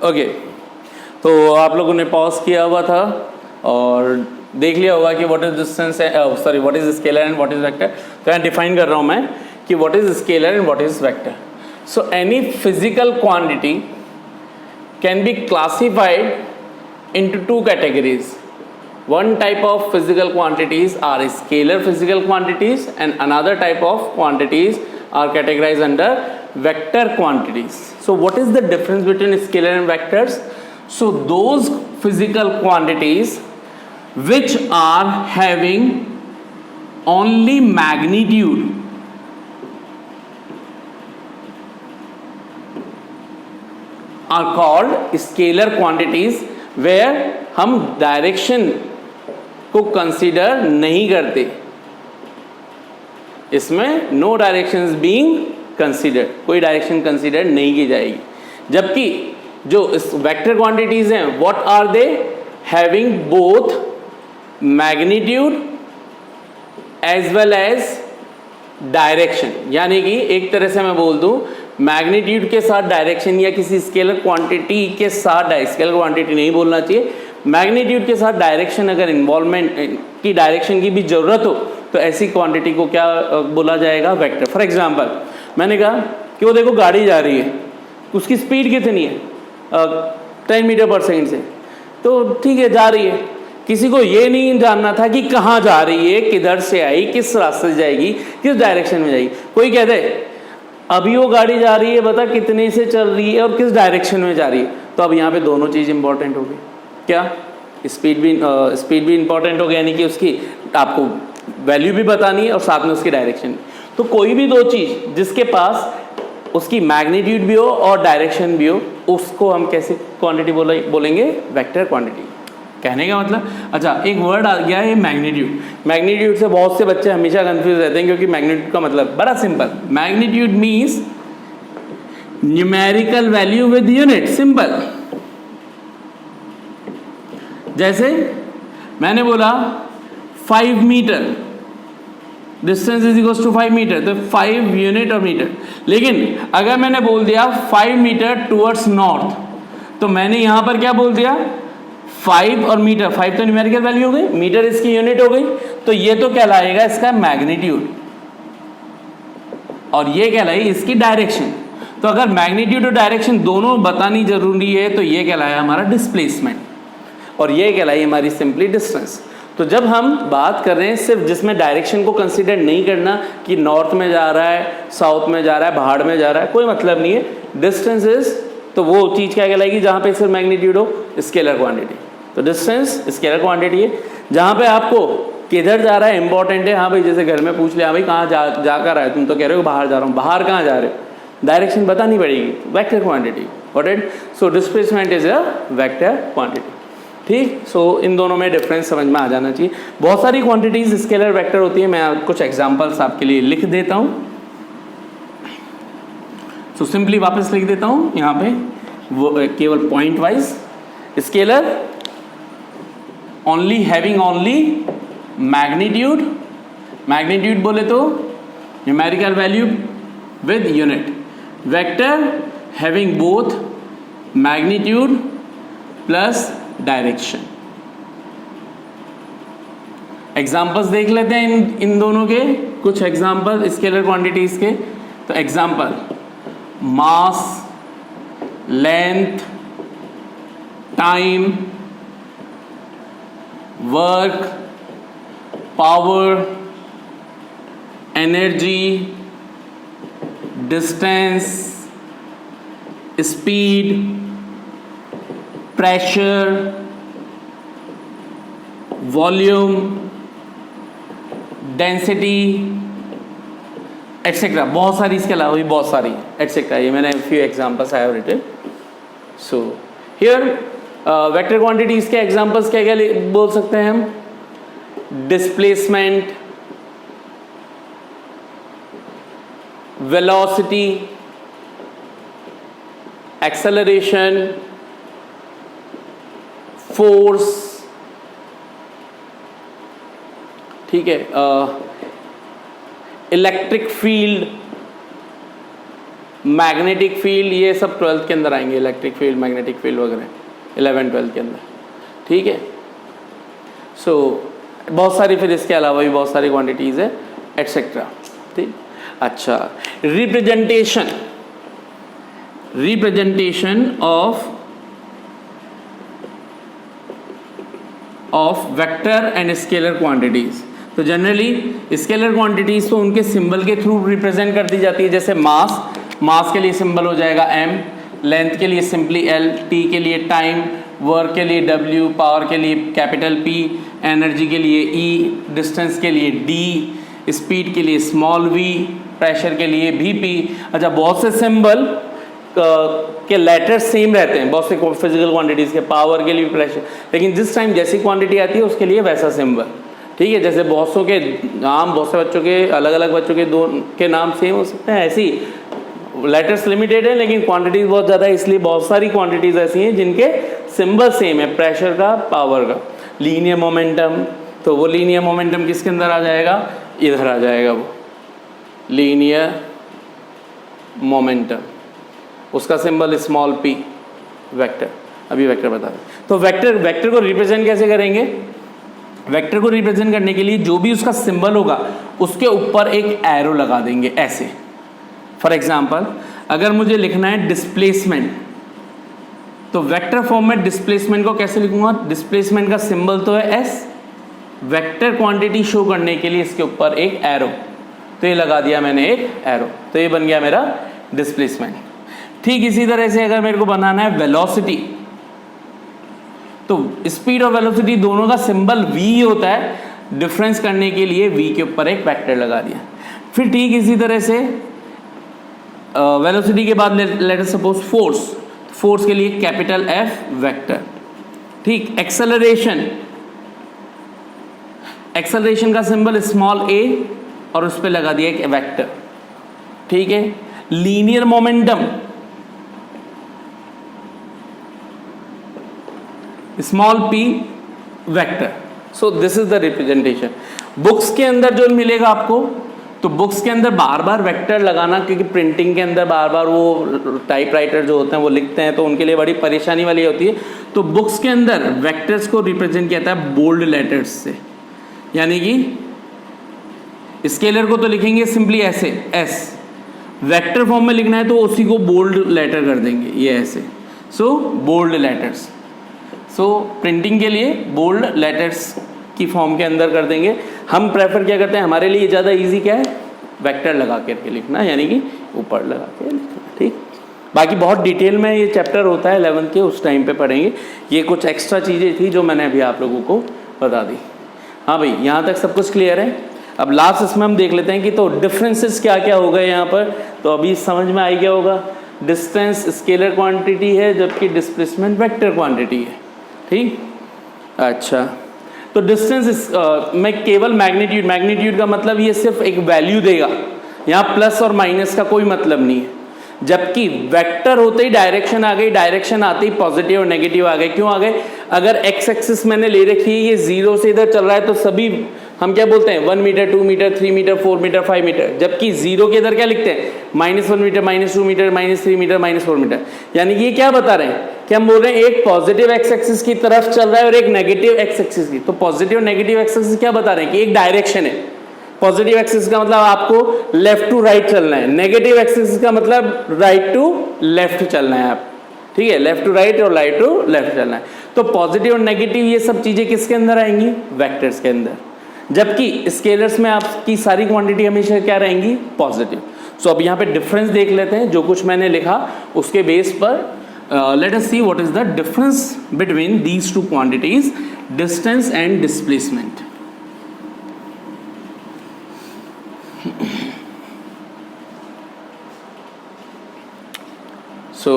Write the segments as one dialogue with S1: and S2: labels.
S1: Okay, तो आप लोगों ने पॉज किया हुआ था और देख लिया होगा कि what is distance, sorry what is scalar and what is vector. तो यहाँ डिफाइन कर रहा हूँ मैं कि what is scalar and what is vector. So any physical quantity can be classified into two categories. One type of physical quantities are scalar physical quantities and another type of quantities are categorized under vector quantities. So what is the difference between scalar and vectors? So those physical quantities which are having only magnitude are called scalar quantities, where हम direction को consider नहीं करते, इसमें no direction is being consider, कोई direction consider नहीं की जाएगी। जबकि जो इस वेक्टर क्वांटिटीज हैं what are they, having both magnitude as well as direction. यानी कि एक तरह से मैं बोल दूं मैग्नीट्यूड के साथ डायरेक्शन या किसी स्केलर क्वांटिटी के साथ, स्केलर क्वांटिटी नहीं बोलना चाहिए, मैग्नीट्यूड के साथ डायरेक्शन अगर इन्वॉल्वमेंट की डायरेक्शन की भी ज़रूरत हो तो ऐसी क्वांटिटी को क्या बोला जाएगा, वेक्टर। फॉर एग्जांपल मैंने कहा कि वो देखो गाड़ी जा रही है, उसकी स्पीड कितनी है 10 मीटर पर सेकेंड से, तो ठीक है जा रही है। किसी को ये नहीं जानना था कि कहाँ जा रही है, किधर से आई, किस रास्ते से जाएगी, किस डायरेक्शन में जाएगी। कोई कहते अभी वो गाड़ी जा रही है, बता कितने से चल रही है और किस डायरेक्शन में जा रही है। तो अब यहाँ पे दोनों चीज़ इंपॉर्टेंट हो गई, क्या स्पीड भी इंपॉर्टेंट हो गया, यानी कि उसकी आपको वैल्यू भी बतानी है और साथ में उसकी डायरेक्शन। तो कोई भी दो चीज़ जिसके पास उसकी मैग्नीट्यूड भी हो और डायरेक्शन भी हो, उसको हम कैसे क्वांटिटी बोलेंगे, वेक्टर क्वांटिटी। कहने का मतलब, अच्छा एक वर्ड आ गया है मैग्नीट्यूड। मैग्नीट्यूड से बहुत से बच्चे हमेशा कंफ्यूज रहते हैं, क्योंकि मैग्नीट्यूड का मतलब बड़ा simple, magnitude means numerical value with unit, simple. जैसे मैंने बोला 5 metre, distance is equal to 5 metre, तो 5 यूनिट और मीटर। लेकिन अगर मैंने बोल दिया 5 मीटर टुवर्ड्स नॉर्थ, तो मैंने यहां पर क्या बोल दिया, 5 और मीटर, 5 तो न्यूमेरिकल वैल्यू हो गई, मीटर इसकी यूनिट हो गई, तो ये तो कहलाएगा इसका मैग्नीट्यूड और ये कहलाई इसकी डायरेक्शन। तो अगर मैग्नीट्यूड और डायरेक्शन दोनों बतानी जरूरी है तो ये कहलाया हमारा डिस्प्लेसमेंट और ये कहलाई हमारी सिंपली डिस्टेंस। तो जब हम बात कर रहे हैं सिर्फ जिसमें डायरेक्शन को कंसीडर नहीं करना कि नॉर्थ में जा रहा है, साउथ में जा रहा है, बाहर में जा रहा है, कोई मतलब नहीं है। डिस्टेंस इज, तो वो चीज़ क्या कहलाएगी जहाँ पे सिर्फ मैग्नीट्यूड हो, स्केलर क्वांटिटी। तो डिस्टेंस स्केलर क्वांटिटी है। जहाँ पे आपको किधर जा रहा है इंपॉर्टेंट है, हाँ भाई जैसे घर में पूछ लिया भाई कहाँ जा कर रहा है, तुम तो कह रहे हो बाहर जा रहा हूँ, बाहर कहाँ जा रहे हो, डायरेक्शन बतानी पड़ेगी, vector quantity. Got it? So displacement is a vector quantity. ठीक, सो इन दोनों में डिफरेंस समझ में आ जाना चाहिए। बहुत सारी क्वांटिटीज स्केलर वेक्टर होती है, मैं कुछ एग्जांपल्स आपके लिए लिख देता हूँ। सो सिंपली वापस लिख देता हूँ यहाँ पे, वो केवल point wise. Scalar only having only magnitude, magnitude बोले तो numerical value with unit. Vector having both magnitude plus direction. Examples देख लेते हैं इन दोनों के, कुछ एग्जाम्पल स्केलर क्वांटिटीज के। तो example, mass, length, time, work, power, energy, distance, speed, pressure, volume, density etcetera. बहुत सारी, इसके अलावा भी बहुत सारी एटसेट्रा। ये मैंने few examples I have written. So here vector quantities के एग्जांपल्स क्या क्या बोल सकते हैं हम? डिस्प्लेसमेंट, वेलोसिटी, एक्सेलरेशन, फोर्स, ठीक है, इलेक्ट्रिक फील्ड, मैग्नेटिक फील्ड, ये सब 12th के अंदर आएंगे, इलेक्ट्रिक फील्ड, मैग्नेटिक फील्ड वगैरह 11-12 के अंदर, ठीक है। सो बहुत सारी, फिर इसके अलावा भी बहुत सारी क्वांटिटीज़ है एटसेट्रा, ठीक। अच्छा, representation of vector and scalar quantities. तो जनरली स्केलर क्वांटिटीज़ तो उनके सिंबल के थ्रू रिप्रेजेंट कर दी जाती है, जैसे मास के लिए सिंबल हो जाएगा m, लेंथ के लिए सिंपली l, t के लिए टाइम, वर्क के लिए w, पावर के लिए कैपिटल P, एनर्जी के लिए E, डिस्टेंस के लिए d, स्पीड के लिए स्मॉल v, प्रेशर के लिए Vp। अच्छा, बहुत से सिंबल के लेटर्स सेम रहते हैं, बहुत से फिजिकल क्वांटिटीज़ के, पावर के लिए प्रेशर, लेकिन जिस टाइम जैसी क्वांटिटी आती है उसके लिए वैसा सिंबल, ठीक है। जैसे बहुत सौ के नाम, बहुत से बच्चों के अलग अलग बच्चों के दो के नाम सेम हो सकते हैं, ऐसी लेटर्स लिमिटेड है लेकिन क्वांटिटीज बहुत ज़्यादा है, इसलिए बहुत सारी क्वांटिटीज ऐसी हैं जिनके सिंबल सेम है, प्रेशर का, पावर का। लीनियर मोमेंटम, तो वो लीनियर मोमेंटम किसके अंदर आ जाएगा, इधर आ जाएगा, वो लीनियर मोमेंटम, उसका सिंबल स्मॉल p, वेक्टर। अभी वेक्टर बता दें। तो वेक्टर को रिप्रेजेंट कैसे करेंगे, वेक्टर को रिप्रेजेंट करने के लिए जो भी उसका सिंबल होगा उसके ऊपर एक एरो लगा देंगे ऐसे। फॉर एग्जाम्पल, अगर मुझे लिखना है डिस्प्लेसमेंट, तो वेक्टर फॉर्म में डिस्प्लेसमेंट को कैसे लिखूंगा, डिस्प्लेसमेंट का सिंबल तो है s, वेक्टर क्वांटिटी शो करने के लिए इसके ऊपर एक एरो, तो ये लगा दिया मैंने एक एरो, तो ये बन गया मेरा डिस्प्लेसमेंट। ठीक इसी तरह से अगर मेरे को बनाना है वेलोसिटी, तो स्पीड और वेलोसिटी दोनों का सिंबल v होता है, डिफरेंस करने के लिए v के ऊपर एक वेक्टर लगा दिया। फिर ठीक इसी तरह से वेलोसिटी के बाद लेट अस सपोज फोर्स के लिए कैपिटल F वेक्टर, ठीक। एक्सेलरेशन का सिंबल स्मॉल a और उस पर लगा दिया एक वेक्टर, ठीक है। Linear momentum, small p vector. So this is the representation. Books के अंदर जो मिलेगा आपको, तो बुक्स के अंदर बार बार वेक्टर लगाना, क्योंकि प्रिंटिंग के अंदर बार बार वो टाइपराइटर जो होते हैं वो लिखते हैं, तो उनके लिए बड़ी परेशानी वाली होती है। तो बुक्स के अंदर वेक्टर्स को रिप्रेजेंट किया जाता है बोल्ड लेटर्स से, यानी कि स्केलर को तो लिखेंगे सिंपली ऐसे s, वेक्टर फॉर्म में लिखना है तो उसी को बोल्ड लेटर कर देंगे, ये ऐसे। सो बोल्ड लेटर्स, सो प्रिंटिंग के लिए बोल्ड लेटर्स की फॉर्म के अंदर कर देंगे। हम प्रेफर क्या करते हैं, हमारे लिए ज़्यादा इजी क्या है, वेक्टर लगा करके लिखना, यानी कि ऊपर लगा के लिखना, ठीक। बाकी बहुत डिटेल में ये चैप्टर होता है 11th के, उस टाइम पे पढ़ेंगे। ये कुछ एक्स्ट्रा चीज़ें थी जो मैंने अभी आप लोगों को बता दी। हाँ भाई, यहाँ तक सब कुछ क्लियर है। अब लास्ट इसमें हम देख लेते हैं कि तो डिफरेंसेस क्या क्या हो गए यहाँ पर। तो अभी समझ में आई क्या होगा, डिस्टेंस स्केलर क्वांटिटी है जबकि डिस्प्लेसमेंट वेक्टर क्वांटिटी है, ठीक। अच्छा, तो डिस्टेंस में केवल मैग्नीट्यूड का मतलब ये सिर्फ एक वैल्यू देगा, यहाँ प्लस और माइनस का कोई मतलब नहीं है। जबकि वेक्टर होते ही डायरेक्शन आ गई, डायरेक्शन आते ही पॉजिटिव और नेगेटिव आ गए। क्यों आ गए, अगर एक्स एक्सिस मैंने ले रखी है, ये 0 से इधर चल रहा है, तो सभी हम क्या बोलते हैं, 1 metre, 2 metre, 3 metre, 4 metre, 5 metre. जबकि 0 के इधर क्या लिखते हैं, -1 मीटर, -2 मीटर, -3 मीटर, -4 मीटर। यानी कि ये क्या बता रहे हैं कि हम बोल रहे हैं एक पॉजिटिव एक्स एक्सिस की तरफ चल रहा है और एक नेगेटिव एक्स एक्सिस की। तो पॉजिटिव और नेगेटिव एक्स एक्सिस क्या बता रहे हैं कि एक डायरेक्शन है। पॉजिटिव एक्सिस का मतलब आपको लेफ्ट टू राइट चलना है, नेगेटिव एक्सिस का मतलब राइट टू लेफ्ट चलना है आप, ठीक है, लेफ्ट टू राइट और राइट टू लेफ्ट चलना है। तो पॉजिटिव और नेगेटिव ये सब चीजें किसके अंदर आएंगी, वेक्टर्स के अंदर। जबकि स्केलर्स में आपकी सारी क्वांटिटी हमेशा क्या रहेंगी, पॉजिटिव। सो अब यहाँ पे डिफरेंस देख लेते हैं, जो कुछ मैंने लिखा उसके बेस पर let us see what is the difference between these two quantities, distance and displacement. So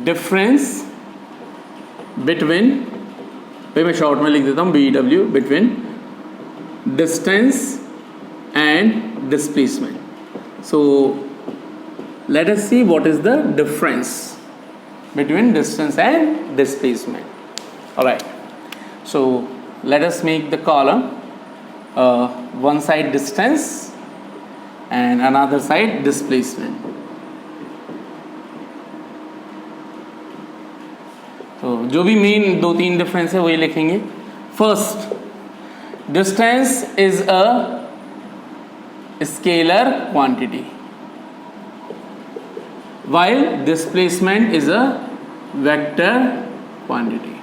S1: difference between, भाई मैं शॉर्ट में लिख देता हूँ BW, between distance and displacement. So let us see what is the difference between distance and displacement. Alright, so let us make the column one side distance and another side displacement. तो जो भी main 2-3 difference है वही लिखेंगे. First, distance is a scalar quantity while displacement is a vector quantity.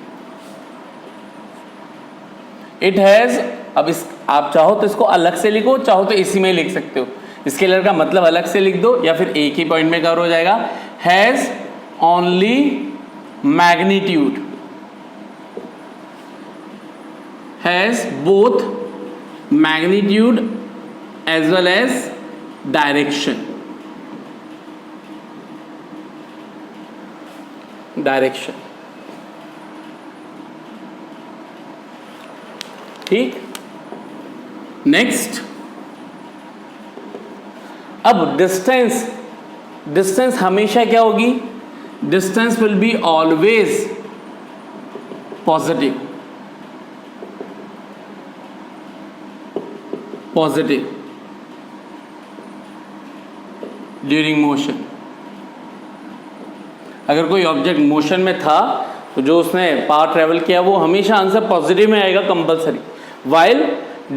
S1: It has, अब इस आप चाहो तो इसको अलग से लिखो, चाहो तो इसी में लिख सकते हो. स्केलर का मतलब अलग से लिख दो या फिर एक ही पॉइंट में कवर हो जाएगा. Has only magnitude, has both magnitude as well as direction. ठीक. नेक्स्ट, अब डिस्टेंस हमेशा क्या होगी? Distance will be always positive during motion. अगर कोई ऑब्जेक्ट मोशन में था तो जो उसने पावर ट्रेवल किया वो हमेशा आंसर पॉजिटिव में आएगा compulsory. While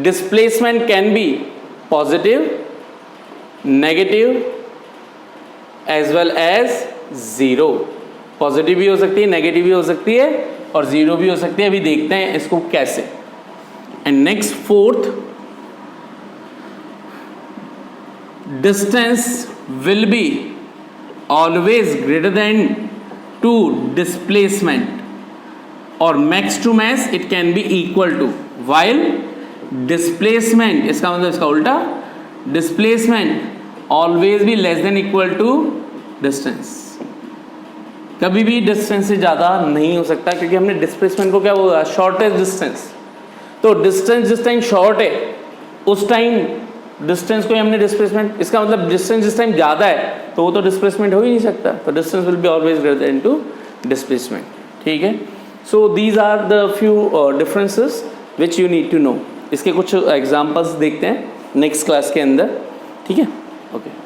S1: displacement can be positive, negative as well as zero. Positive भी हो सकती है, नेगेटिव भी हो सकती है और ज़ीरो भी हो सकती है. अभी देखते हैं इसको कैसे. And next, fourth, distance will B always greater than to displacement or max to mass it can be equal to, while displacement, इसका मतलब इसका उल्टा, displacement always be less than equal to distance. कभी भी डिस्टेंस से ज़्यादा नहीं हो सकता क्योंकि हमने डिस्प्लेसमेंट को क्या बोला? Shortest distance. तो डिस्टेंस जिस टाइम शॉर्ट है उस टाइम डिस्टेंस को हमने डिस्प्लेसमेंट, इसका मतलब डिस्टेंस जिस टाइम ज़्यादा है तो वो तो डिस्प्लेसमेंट हो ही नहीं सकता. तो distance will be always greater than to displacement. ठीक है. So these are the few differences which you need to know. इसके कुछ एग्जांपल्स देखते हैं नेक्स्ट क्लास के अंदर. ठीक है. ओके.